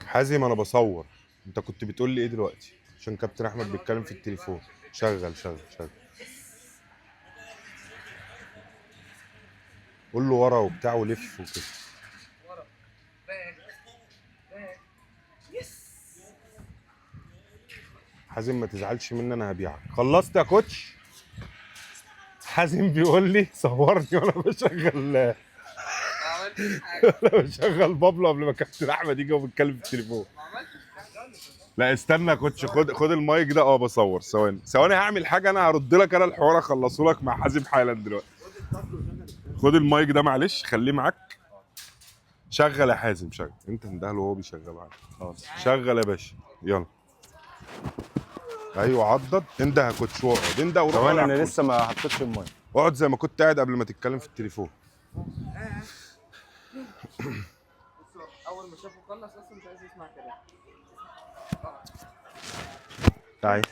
حازم انا بصور. انت كنت بتقول لي ايه دلوقتي؟ عشان كابتن احمد بيتكلم في التليفون. شغل شغل شغل. قول له ورا وبتاع ولف وكده. ورا باك باك يس. حازم ما تزعلش مني انا هبيعك. خلصت يا كوتش؟ حازم بيقول لي صورني وانا بشغل ما عملتش حاجه. وانا بشغل بابلو قبل ما كابتن احمد يجي وبيتكلم في التليفون. ما عملتش حاجه. لا استنى يا كوتش، خد المايك ده. بصور. ثواني هعمل حاجه. انا هرد لك انا الحوار، اخلصه لك مع حازم حالا دلوقتي. خد المايك ده معلش، خليه معاك. شغل يا حازم، شغل. انت اندهله وهو بيشغل معاك. خلاص شغل يا باشا، يلا. ايوه عضد. انده يا كوتش واقعد. انده وروح. ثواني انا لسه ما حطيتش المايه. اقعد زي ما كنت قاعد قبل ما تتكلم في التليفون. اول ما شافه خلص اصلا مش عايز يسمع كلام. تعالى.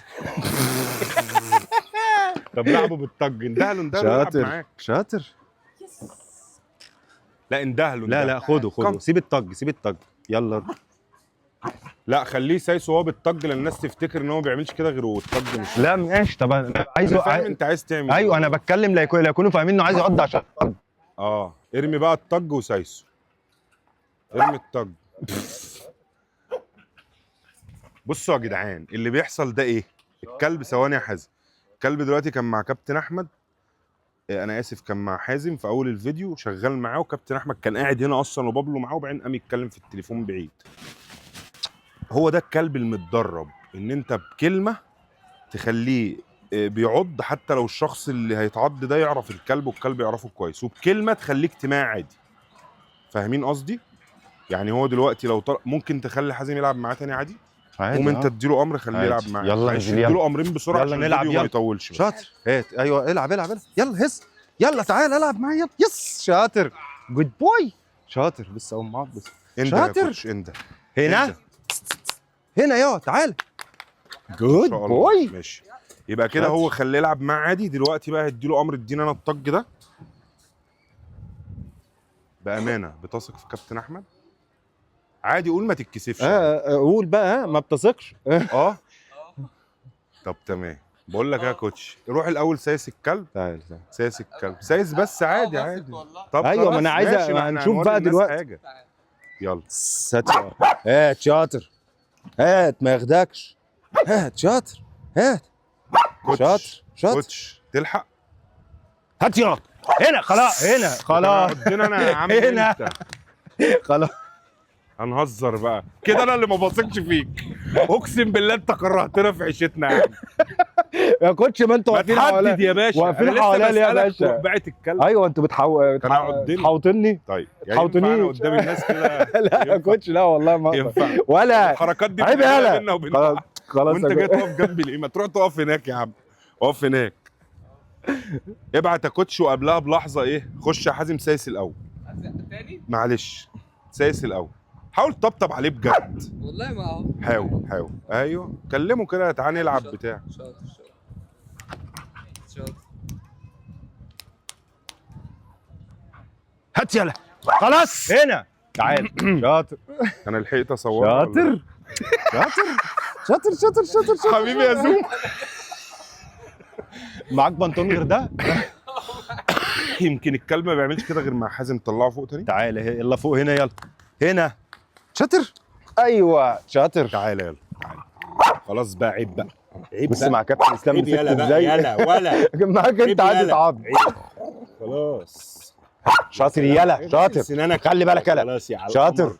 طب لعبه بالطج. اندهله يلعب شاطر معاك. شاطر. لا اندهله. لا خده كم. سيب الطج يلا. لا خليه سايس وهو بالطج، لان الناس تفتكر ان هو ما بيعملش كده غير والطج مش. لا ماشي. طب انا عايزه فاهم انت عايز تعمل ايوه إيه؟ انا بتكلم لا يكونوا فاهمين انه عايز يقضي عشان الطج. ارمي بقى الطج وسايسه. ارمي الطج. بصوا يا جدعان اللي بيحصل ده ايه؟ الكلب. ثواني يا حازم. الكلب دلوقتي كان مع كابتن احمد. انا اسف، كان مع حازم في اول الفيديو شغال معاه، وكابتن احمد كان قاعد هنا اصلا وبابلو معاه، وبعدين قام يتكلم في التليفون بعيد. هو ده الكلب المتدرب، ان انت بكلمه تخليه بيعض، حتى لو الشخص اللي هيتعض ده يعرف الكلب والكلب يعرفه كويس، وبكلمه تخليه اجتماعي عادي. فاهمين قصدي؟ يعني هو دلوقتي لو ممكن تخلي حازم يلعب معاه تاني عادي. قوم انت اديله امر خليه يلعب معاك. يلا انزل يلا. اديله امرين بسرعه يلا عشان نلعب الفيديو ما يلا. يطولش. شاطر. هات ايوه العب يلا هس. يلا تعال العب معايا يلا. يس شاطر. جود بوي. شاطر. بس اقوم معاك بس. شاطر. انت هنا يا تعال. جود بوي. ماشي. يبقى كده هو خليه يلعب معاه عادي. دلوقتي بقى هديله امر، ادينا انا الطج ده بامانه. بتثق في كابتن احمد عادي. قول ما تتكسفش. قول بقى ما بتثقش. طب تمام. بقول لك يا كوتش، روح الاول سايس الكلب. تعال سايس الكلب. سايس بس عادي عادي. طب ايوه ما انا عايز هنشوف بقى دلوقتي. يلا. هات شاطر. هات ما ياخدكش. هات شاطر. هات شاطر. كوتش تلحق. هات يلا. هنا خلاص. عدنا انا يا عم. هنا. انت خلاص. هنهزر بقى كده. انا اللي ما بثقش فيك. اقسم بالله انت كرهتنا في عيشتنا يا عم. يا كوتش ما انتوا واقفين حواليا يا باشا. واقفين حواليا يا باشا. بعت الكلب. ايوه انتوا بتحوطني. طيب حوطنيش يعني قدام الناس كده. لا يا كوتش لا والله ما ينفع ولا الحركات دي عيب يالا. خلاص وانت جاي تقف جنبي ليه؟ ما تروح تقف هناك يا عم. اقف هناك. ابعت يا كوتش، وقبلها بلحظه ايه، خش يا حازم سايس الاول. تاني معلش سايس الاول. حاول تطبطب عليه بجد. والله ما اهو. حاول. ايوه كلمه كده. تعالى نلعب بتاع. شاطر. هات يلا. خلاص هنا تعال. شاطر. انا لحقت اصور. شاطر. حبيبي يا زوم. معاك بنطلون غير ده؟ يمكن الكلب ما بيعملش كده غير مع حازم. طلعه فوق تاني. تعال يلا فوق هنا يلا. هنا شاطر. ايوه شاطر. تعالى يلا. خلاص بقى. عيب بقى. بص مع كابتن اسلام مسكت ازاي. ولا معاك انت عايز تعض. خلاص. شاطر يلا. شاطر. خلي بالك يلا. شاطر.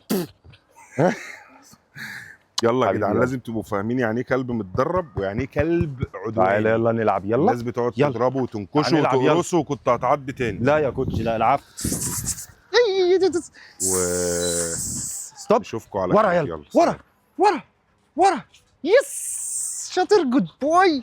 يلا يا جدعان لازم تبقوا فاهمين يعني ايه كلب متدرب ويعني ايه كلب عدواني. تعالى يلا نلعب يلا. الناس بتقعد تضربه وتنكشه وتقرصه وكنت هتعض تاني. لا يا كوتش لا العب. ستوب. نشوفكم على ورا خير. يلا. ورا. يس شاطر. جود بوي.